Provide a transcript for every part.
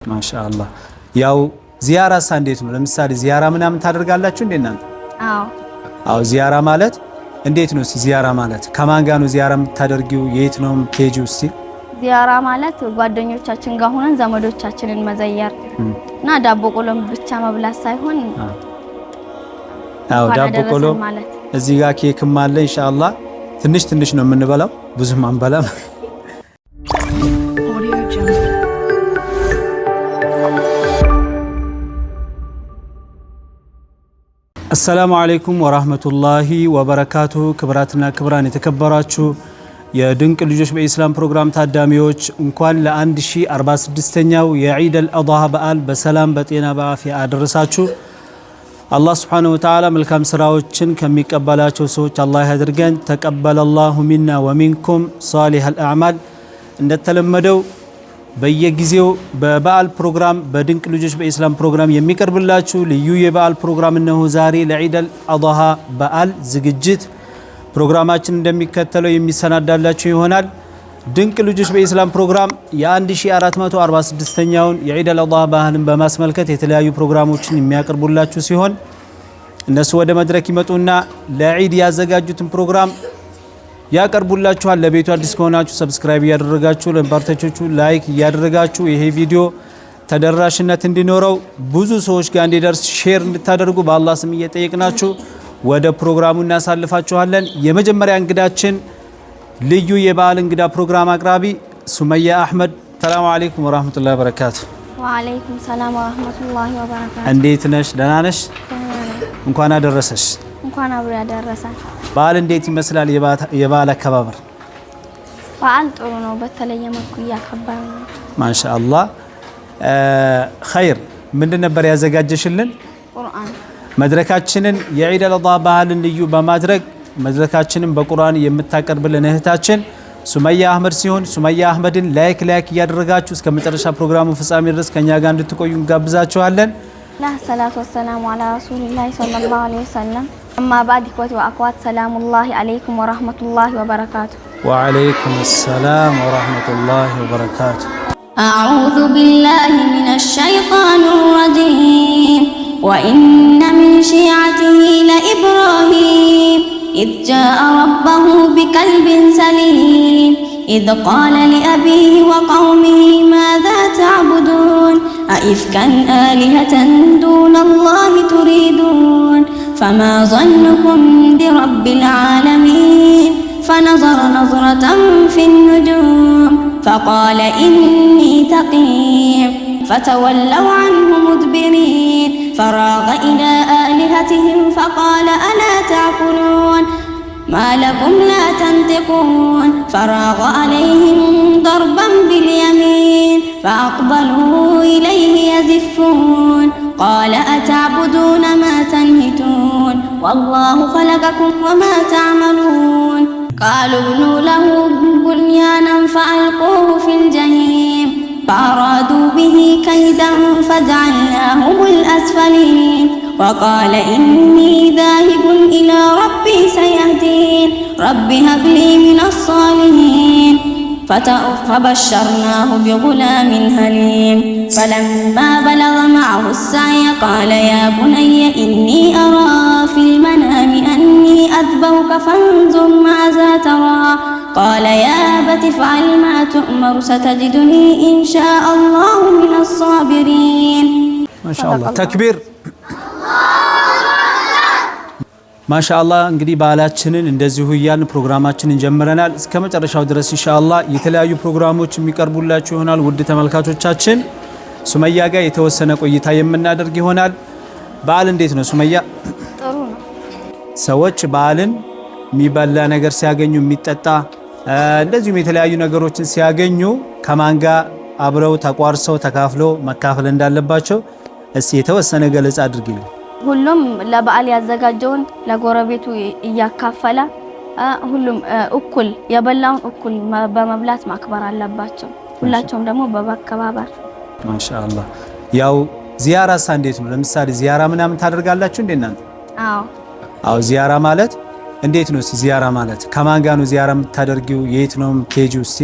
ማሻአላህ ያው ዚያራ እንዴት ነው? ለምሳሌ ዚያራ ምናምን ታደርጋላችሁ እንዴ እናንተ? አዎ ዚያራ ማለት እንዴት ነው? ዚያራ ማለት ከማን ጋር ነው ዚያራ የምታደርጊው? የት ነው የምትሄጂው? እስቲ ዚያራ ማለት ጓደኞቻችን ጋር ሆነን ዘመዶቻችንን መዘየር እና ዳቦ ቆሎም ብቻ መብላት ሳይሆን አዎ ዳቦ ቆሎም ማለት እዚህ ጋር ኬክም አለ ኢንሻአላህ። ትንሽ ትንሽ ነው የምንበላው፣ ብዙም አንበላም። السلام عليكم ورحمة الله وبركاته كبراتنا كبران የተከበራችሁ የድንቅ ልጆች በኢስላም ፕሮግራም ታዳሚዎች እንኳን ለ1046ኛው የዒድ አልአድሃ በዓል በሰላም በጤና በአፊያ አደረሳችሁ። አላህ Subhanahu Wa Ta'ala መልካም ስራዎችን ከሚቀበላቸው ሰዎች አላህ ያድርገን። ተቀበለላሁ ሚና ወሚንኩም ሷሊሃል አዕማል። እንደተለመደው በየጊዜው በበዓል ፕሮግራም በድንቅ ልጆች በኢስላም ፕሮግራም የሚቀርብላችሁ ልዩ የበዓል ፕሮግራም ነው። ዛሬ ለዒድ አልአድሃ በዓል ዝግጅት ፕሮግራማችን እንደሚከተለው የሚሰናዳላችሁ ይሆናል። ድንቅ ልጆች በኢስላም ፕሮግራም የ1446ኛውን የዒድ አልአድሃ በዓልን በማስመልከት የተለያዩ ፕሮግራሞችን የሚያቀርቡላችሁ ሲሆን እነሱ ወደ መድረክ ይመጡና ለዒድ ያዘጋጁትን ፕሮግራም ያቀርቡላችኋል። ለቤቱ አዲስ ከሆናችሁ ሰብስክራይብ ያደረጋችሁ ለባርተቾቹ ላይክ ያደረጋችሁ ይሄ ቪዲዮ ተደራሽነት እንዲኖረው ብዙ ሰዎች ጋር እንዲደርስ ሼር እንድታደርጉ በአላህ ስም እየጠየቅናችሁ ወደ ፕሮግራሙ እናሳልፋችኋለን። የመጀመሪያ እንግዳችን ልዩ የበዓል እንግዳ ፕሮግራም አቅራቢ ሱመያ አህመድ። ሰላም አለይኩም ወራህመቱላሂ ወበረካቱ። ወአለይኩም ሰላም ወራህመቱላሂ ወበረካቱ። እንዴት ነሽ? ደህና ነሽ? እንኳን አደረሰሽ። እንኳን አብሮ ያደረሰን። በዓል እንዴት ይመስላል? የበዓል አከባበር በዓል ጥሩ ነው። በተለየ መልኩ እያከበርን ነው። ማሻአላህ ኸይር። ምንድን ነበር ያዘጋጀሽልን? ቁርአን። መድረካችንን የዒድ አልአድሃ በዓልን ልዩ በማድረግ መድረካችንን በቁርአን የምታቀርብልን እህታችን ሱመያ አህመድ ሲሆን ሱመያ አህመድን ላይክ እያደረጋችሁ እስከ መጨረሻ ፕሮግራሙ ፍጻሜ ድረስ ከኛ ጋር እንድትቆዩ እንጋብዛችኋለን። ሰላቱ ወሰላሙ ዐላ ረሱሊላህ ሰለላሁ ዐለይሂ ወሰለም። أما بعد إخوتي وأخوات سلام الله عليكم ورحمة الله وبركاته. وعليكم السلام ورحمة الله وبركاته. أعوذ بالله من الشيطان الرجيم. وإن من شيعته لإبراهيم إذ جاء ربه بقلب سليم إذ قال لأبيه وقومه ماذا تعبدون أئفكا آلهة دون الله تريدون فما ظنكم برب العالمين فنظر نظرة في النجوم فقال إني سقيم فتولوا عنه مدبرين فراغ إلى آلهتهم فقال ألا تعقلون ما لكم لا تنطقون فراغ عليهم ضربا باليمين فأقبلوا إليه يزفون قال أتعبدون ما تنهتون والله خلقكم وما تعملون قالوا ابنوا له بنيانا فألقوه في الجحيم فأرادوا به كيدا فجعلناهم الأسفلين وقال إني ذاهب إلى ربي سيهدين رب هب لي من الصالحين فبشرناه بغلام حليم فلما بلغ معه السعي قال يا بني إني أرى في المنام أني أذبحك فانظر ماذا ترى قال يا أبت افعل ما تؤمر ستجدني إن شاء الله من الصابرين. ما شاء الله. تكبير. ማሻአላህ እንግዲህ በዓላችንን እንደዚሁ ያን ፕሮግራማችንን ጀምረናል። እስከ መጨረሻው ድረስ ኢንሻአላህ የተለያዩ ፕሮግራሞች የሚቀርቡላችሁ ይሆናል። ውድ ተመልካቾቻችን ሱመያ ጋር የተወሰነ ቆይታ የምናደርግ ይሆናል። በዓል እንዴት ነው ሱመያ? ጥሩ ነው። ሰዎች በዓልን የሚበላ ነገር ሲያገኙ የሚጠጣ እንደዚሁም የተለያዩ ነገሮችን ሲያገኙ ከማን ጋር አብረው ተቋርሰው ተካፍለው መካፈል እንዳለባቸው እስኪ የተወሰነ ገለጻ አድርጊልኝ። ሁሉም ለበዓል ያዘጋጀውን ለጎረቤቱ እያካፈለ ሁሉም እኩል የበላውን እኩል በመብላት ማክበር አለባቸው። ሁላቸውም ደግሞ በመከባበር። ማሻአላህ ያው ዚያራ እንዴት ነው? ለምሳሌ ዚያራ ምናምን ታደርጋላችሁ እንዴ እናንተ? አዎ ዚያራ ማለት እንዴት ነው? ዚያራ ማለት ከማን ጋር ነው ዚያራ የምታደርጊው? የት ነው የምትሄጂው? እስቲ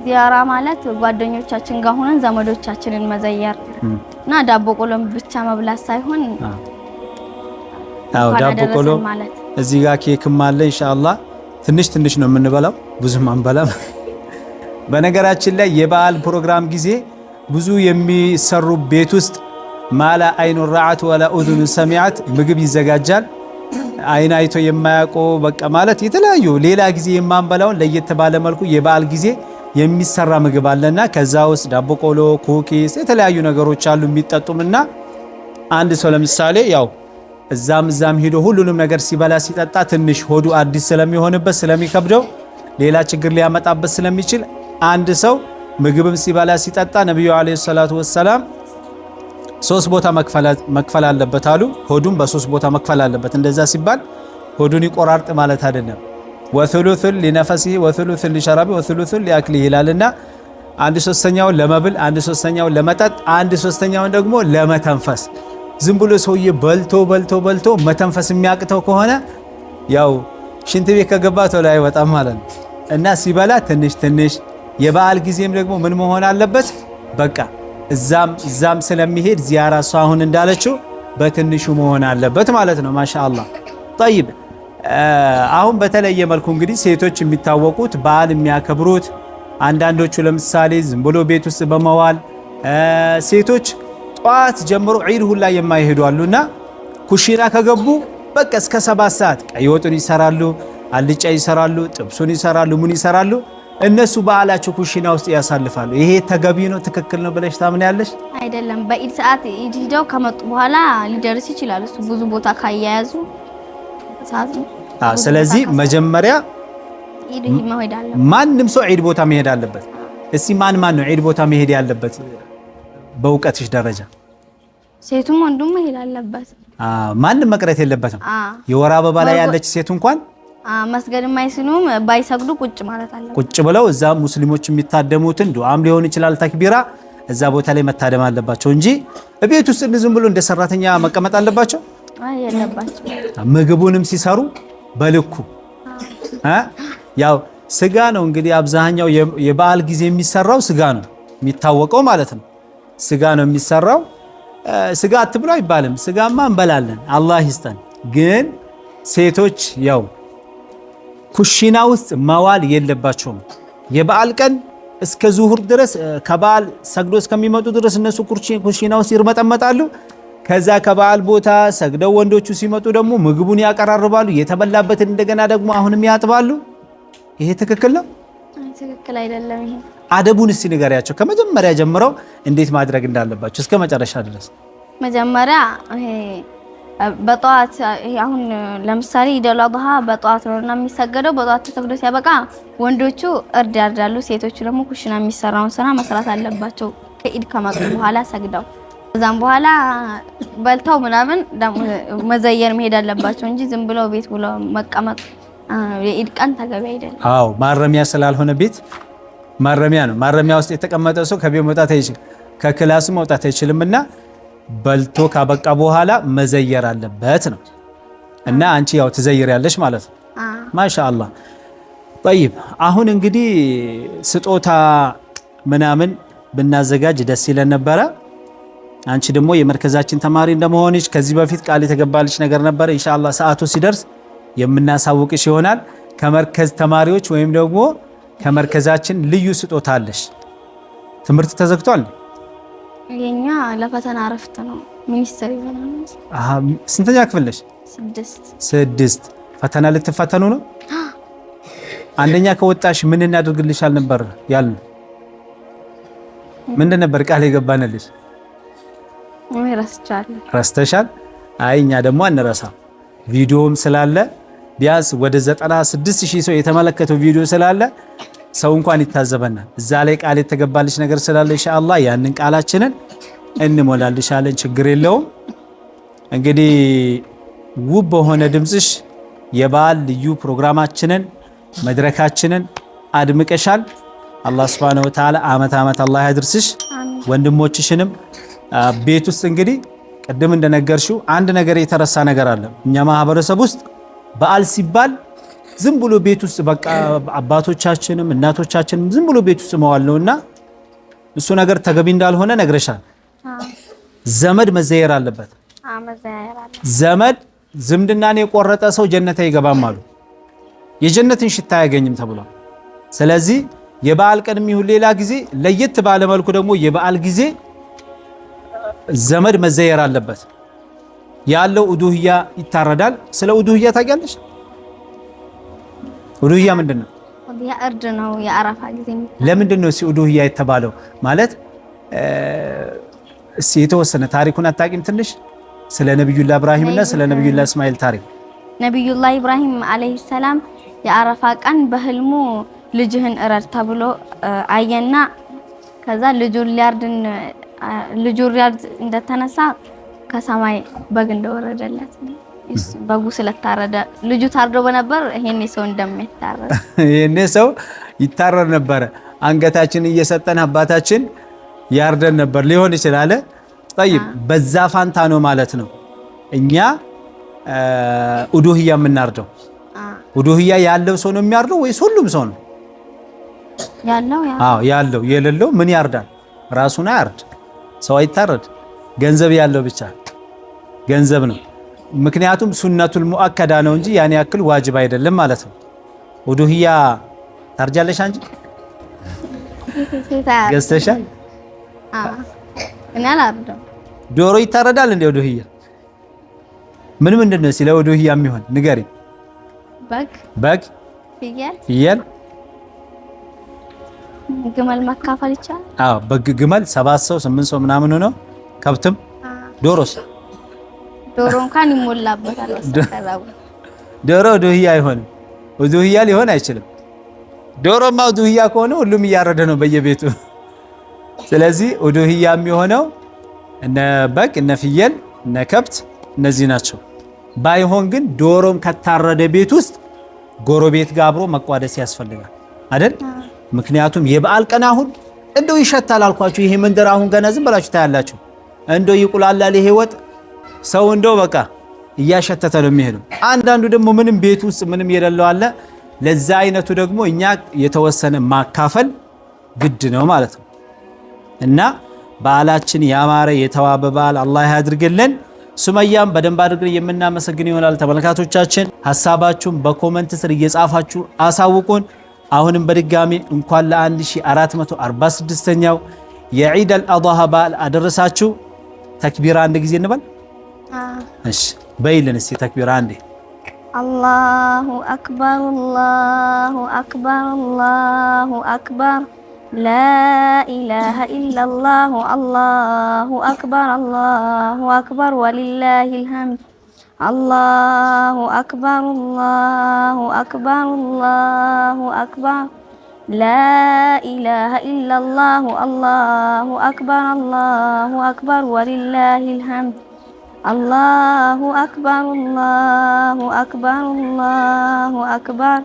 ዚያራ ማለት ጓደኞቻችን ጋር ሆነን ዘመዶቻችንን መዘየር እና ዳቦ ቆሎም ብቻ መብላት ሳይሆን አዎ ዳቦ ቆሎ እዚህ ጋር ኬክም አለ ኢንሻአላህ ትንሽ ትንሽ ነው የምንበላው ብዙም አንበላም በነገራችን ላይ የበዓል ፕሮግራም ጊዜ ብዙ የሚሰሩ ቤት ውስጥ ማላ አይኑ ረዓት ወላ ኡዙኑ ሰሚዓት ምግብ ይዘጋጃል አይን አይቶ የማያውቁ በቃ ማለት የተለያዩ ሌላ ጊዜ የማንበላውን ለየት ባለ መልኩ የበዓል ጊዜ የሚሰራ ምግብ አለና ከዛ ውስጥ ዳቦ ቆሎ ኩኪስ የተለያዩ ነገሮች አሉ የሚጠጡምና አንድ ሰው ለምሳሌ ያው እዛም ሄዶ ሁሉንም ነገር ሲበላ ሲጠጣ ትንሽ ሆዱ አዲስ ስለሚሆንበት ስለሚከብደው ሌላ ችግር ሊያመጣበት ስለሚችል አንድ ሰው ምግብም ሲበላ ሲጠጣ ነብዩ አለይሂ ሰላቱ ወሰለም 3 ቦታ መክፈል አለበት አሉ ሆዱን በ3 ቦታ መክፈል አለበት እንደዛ ሲባል ሆዱን ይቆራርጥ ማለት አይደለም ወثلث لنفسه وثلث لشرابه وثلث لأكله ይላልና 1/3ኛው ለመብል 1/3ኛው ለመጠጥ 1/3ኛው ደግሞ ለመተንፈስ ዝም ብሎ ሰውዬ በልቶ መተንፈስ የሚያቅተው ከሆነ ያው ሽንት ቤት ከገባ ተው ላይ ወጣም ማለት ነው እና ሲበላ ትንሽ የበዓል ጊዜም ደግሞ ምን መሆን አለበት በቃ እዛም ስለሚሄድ ዚያራ ሰው አሁን እንዳለችው በትንሹ መሆን አለበት ማለት ነው ማሻአላህ طيب አሁን በተለየ መልኩ እንግዲህ ሴቶች የሚታወቁት በዓል የሚያከብሩት አንዳንዶቹ ለምሳሌ ዝም ብሎ ቤት ውስጥ በመዋል ሴቶች ጧት ጀምሮ ዒድ ሁላ የማይሄዱ አሉና ኩሽና ከገቡ በቃ እስከ 7 ሰዓት ቀይ ወጡን ይሰራሉ አልጫ ይሰራሉ ጥብሱን ይሰራሉ ምን ይሰራሉ እነሱ በዓላቸው ኩሽና ውስጥ ያሳልፋሉ ይሄ ተገቢ ነው ትክክል ነው ብለሽ ታምኛለሽ አይደለም በኢድ ሰዓት ኢድ ሂደው ከመጡ በኋላ ሊደርስ ይችላል እሱ ብዙ ቦታ ካያያዙ ሰዓት ስለዚህ መጀመሪያ ኢድ መሄድ አለበት ማንንም ሰው ዒድ ቦታ መሄድ አለበት እስቲ ማን ነው ዒድ ቦታ መሄድ ያለበት በእውቀትሽ ደረጃ ሴቱም ወንዱም መሄድ አለበት ማንንም መቅረት የለበትም የወር አበባ ላይ ያለች ሴት እንኳን መስገድ የማይስኑም ባይሰግዱ ቁጭ ማለት አለ ቁጭ ብለው እዛ ሙስሊሞች የሚታደሙትን ዱዓም ሊሆን ይችላል ተክቢራ እዛ ቦታ ላይ መታደም አለባቸው እንጂ እቤት ውስጥ ዝም ብሎ እንደ ሰራተኛ መቀመጥ አለባቸው አይደለባቸው ምግቡንም ሲሰሩ በልኩ ያው ስጋ ነው እንግዲህ አብዛኛው የበዓል ጊዜ የሚሰራው ስጋ ነው የሚታወቀው ማለት ነው ስጋ ነው የሚሰራው ስጋ አትብሉ አይባልም ስጋማ እንበላለን አላህ ይስጠን ግን ሴቶች ያው ኩሽና ውስጥ መዋል የለባቸውም የበዓል ቀን እስከ ዙሁር ድረስ ከበዓል ሰግዶ እስከሚመጡ ድረስ እነሱ ኩሽና ውስጥ ይርመጠመጣሉ ከዛ ከበዓል ቦታ ሰግደው ወንዶቹ ሲመጡ ደግሞ ምግቡን ያቀራርባሉ የተበላበትን እንደገና ደግሞ አሁንም ያጥባሉ ይሄ ትክክል ነው ትክክል አይደለም ይሄ አደቡን እስቲ ንገሪያቸው ከመጀመሪያ ጀምረው እንዴት ማድረግ እንዳለባቸው እስከ መጨረሻ ድረስ መጀመሪያ በጧት አሁን ለምሳሌ ኢደል አድሃ በጧት ነውና የሚሰገደው በጧት ተሰግዶ ሲያበቃ ወንዶቹ እርድ ያርዳሉ ሴቶቹ ደግሞ ኩሽና የሚሰራውን ስራ መስራት አለባቸው ከኢድ ከመጡ በኋላ ሰግደው ከዛም በኋላ በልተው ምናምን መዘየር መሄድ አለባቸው እንጂ ዝም ብለው ቤት ብለው መቀመጥ የኢድ ቀን ተገቢ አይደለም አዎ ማረሚያ ስላልሆነ ቤት ማረሚያ ነው ማረሚያ ውስጥ የተቀመጠ ሰው ከቤት መውጣት አይችልም ከክላስ መውጣት አይችልምና በልቶ ካበቃ በኋላ መዘየር አለበት ነው እና አንቺ ያው ትዘይሪያለሽ ማለት ነው ማሻአላህ طيب አሁን እንግዲህ ስጦታ ምናምን ብናዘጋጅ ደስ ይለን ነበር አንቺ ደግሞ የመርከዛችን ተማሪ እንደመሆንሽ ከዚህ በፊት ቃል የተገባልሽ ነገር ነበር ኢንሻአላህ ሰዓቱ ሲደርስ የምናሳውቅሽ ይሆናል ከመርከዝ ተማሪዎች ወይም ደግሞ ከመርከዛችን ልዩ ስጦታ አለሽ ትምህርት ተዘግቷል የኛ ለፈተና አረፍት ነው ሚኒስትር ይሆናል ስንተኛ ክፍል ነሽ 6 ፈተና ልትፈተኑ ነው አንደኛ ከወጣሽ ምን እናደርግልሻል ነበር ያልነው ምን ነበር ቃል የገባንልሽ ረስተሻል አይ እኛ ደግሞ አንረሳም ቪዲዮም ስላለ ቢያንስ ወደ 96000 ሰው የተመለከተው ቪዲዮ ስላለ ሰው እንኳን ይታዘበናል እዛ ላይ ቃል የተገባልሽ ነገር ስላለ ኢንሻአላህ ያንን ቃላችንን እንሞላልሻለን ችግር የለውም እንግዲህ ውብ በሆነ ድምጽሽ የበዓል ልዩ ፕሮግራማችንን መድረካችንን አድምቀሻል አላህ Subhanahu Wa Ta'ala አመት አላህ ያድርስሽ ወንድሞችሽንም ቤት ውስጥ እንግዲህ ቀደም እንደነገርሽው አንድ ነገር የተረሳ ነገር አለ እኛ ማህበረሰብ ውስጥ በዓል ሲባል ዝም ብሎ ቤት ውስጥ በቃ አባቶቻችንም እናቶቻችንም ዝም ብሎ ቤት ውስጥ መዋል ነውና እሱ ነገር ተገቢ እንዳልሆነ ነግረሻል። ዘመድ መዘየር አለበት። ዘመድ ዝምድናን የቆረጠ ሰው ጀነት አይገባም አሉ። የጀነትን ሽታ አያገኝም ተብሏል። ስለዚህ የበዓል ቀንም ይሁን ሌላ ጊዜ ለየት ባለ መልኩ ደግሞ የበዓል ጊዜ ዘመድ መዘየር አለበት። ያለው ኡዱህያ ይታረዳል። ስለ ኡዱህያ ታውቂያለሽ? ኡዱህያ ምንድነው? ኡዱህያ እርድ ነው። የአረፋ ጊዜ ለምንድን ነው ኡዱህያ የተባለው? ማለት የተወሰነ ታሪኩን አታውቂም? ትንሽ ስለ ነብዩላህ ኢብራሂም እና ስለ ነብዩላህ እስማኤል ታሪክ። ነብዩላህ ኢብራሂም አለይሂ ሰላም የአረፋ ቀን በህልሙ ልጅህን እረድ ተብሎ አየና ከዛ ልጁን ሊያርድ እንደተነሳ ከሰማይ በግ እንደወረደለት በጉ ስለታረደ ልጁ ታርዶ በነበር ይሄኔ ሰው እንደሚታረድ ይሄኔ ሰው ይታረድ ነበር። አንገታችን እየሰጠን አባታችን ያርደን ነበር ሊሆን ይችላል። طيب በዛ ፋንታ ነው ማለት ነው እኛ ኡዱህያ የምናርደው። ኡዱህያ ያለው ሰው ነው የሚያርደው ወይስ ሁሉም ሰው ነው ያለው? ያለው የሌለው ምን ያርዳል? ራሱን አያርድ፣ ሰው አይታረድ። ገንዘብ ያለው ብቻ ገንዘብ ነው። ምክንያቱም ሱነቱል ሙአከዳ ነው እንጂ ያን ያክል ዋጅብ አይደለም ማለት ነው። ኡዱህያ ታርጃለሽ አንቺ? ገዝተሻል? እኔ አላርደም። ዶሮ ይታረዳል እንደ ኡዱህያ? ምንድን ነው ስለ ኡዱህያ የሚሆን ንገሪ። በግ፣ ፍየል፣ ግመል መካፈል ይቻላል? በግ ግመል 7 ሰው 8 ሰው ምናምን ነው። ከብትም ዶሮስ? ዶሮ እንኳን ይሞላበታል። ዶሮ ኡዱህያ አይሆንም። ኡዱህያ ሊሆን አይችልም። ዶሮማ ኡዱህያ ከሆነ ሁሉም እያረደ ነው በየቤቱ። ስለዚህ ኡዱህያ የሚሆነው እነ በግ፣ እነ ፍየል፣ እነ ከብት እነዚህ ናቸው። ባይሆን ግን ዶሮም ከታረደ ቤት ውስጥ ጎረቤት ጋር አብሮ መቋደስ ያስፈልጋል አይደል? ምክንያቱም የበዓል ቀን አሁን እንደው ይሸታል አልኳችሁ። ይሄ መንደር አሁን ገና ዝም ብላችሁ ታያላችሁ። እንደው ይቁላላል ይሄ ወጥ ሰው እንደው በቃ እያሸተተ ነው የሚሄደው። አንዳንዱ ደግሞ ምንም ቤት ውስጥ ምንም የሌለው አለ። ለዛ አይነቱ ደግሞ እኛ የተወሰነ ማካፈል ግድ ነው ማለት ነው። እና በዓላችን ያማረ የተዋበ በዓል አላህ ያድርግልን። ሱመያም በደንብ አድርገን የምናመሰግን ይሆናል። ተመልካቾቻችን ሐሳባችሁን በኮመንት ስር እየጻፋችሁ አሳውቁን። አሁንም በድጋሚ እንኳን ለ1446ኛው የዒድ አልአድሃ በዓል አደረሳችሁ። ተክቢራ አንድ ጊዜ እንበል። እሺ በይልን እስቲ ተክቢራ አንዴ። አላሁ አክበር አላሁ አክበር አላሁ አክበር ላኢላሃ ኢለላሁ አላሁ አክበር ወሊላሂል ሐምድ አላሁ አክበር አላሁ አክበር አላሁ አክበር ላኢላሃ ኢለላሁ አላሁ አክበር ወሊላሂል ሐምድ አላሁ አክበር አላሁ አክበር አላሁ አክበር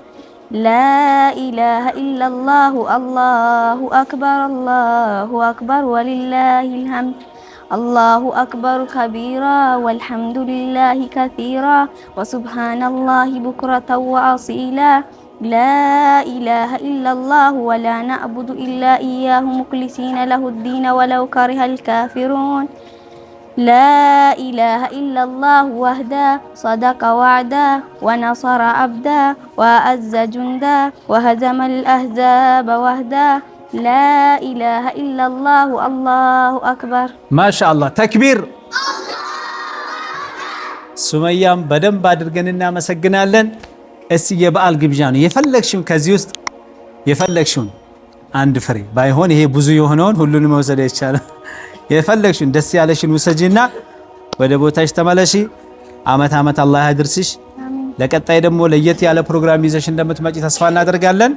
ላኢላሃ ኢለላሁ አላሁ አክበር ወሊላሂል ሐምድ አላሁ አክበር ከቢራ ወልሐምዱሊላሂ ከሲራ ወሱብሃነላሂ ቡክረተን ወአሲላ ላኢላሃ ኢለላሁ ወላ ነዕቡዱ ኢላ ኢያሁ ሙክሊሲነ ለሁዲነ ወለው ከሪሀል ካፊሩን ላኢላሃ ኢለላሁ ወህዳ ሰደቀ ወዕዳ ወነሰረ አብዳ ወአዘ ጁንዳ ወሀዘመል አህዛበ ወህዳ ላኢላሃ ኢለላሁ አላሁ አክበር። ማሻአላህ ተክቢር። ሱመያም በደንብ አድርገን እናመሰግናለን። እስቲ የበዓል ግብዣ ነው የፈለግሽውን ከዚህ ውስጥ የፈለግሽውን አንድ ፍሬ ባይሆን ይሄ ብዙ የሆነውን ሁሉንም መውሰድ አይቻልም። የፈለግሽውን ደስ ያለሽን ውሰጂና ወደ ቦታሽ ተመለሺ። አመት አመት አላህ ያድርስሽ። ለቀጣይ ደግሞ ለየት ያለ ፕሮግራም ይዘሽ እንደምትመጪ ተስፋ እናደርጋለን።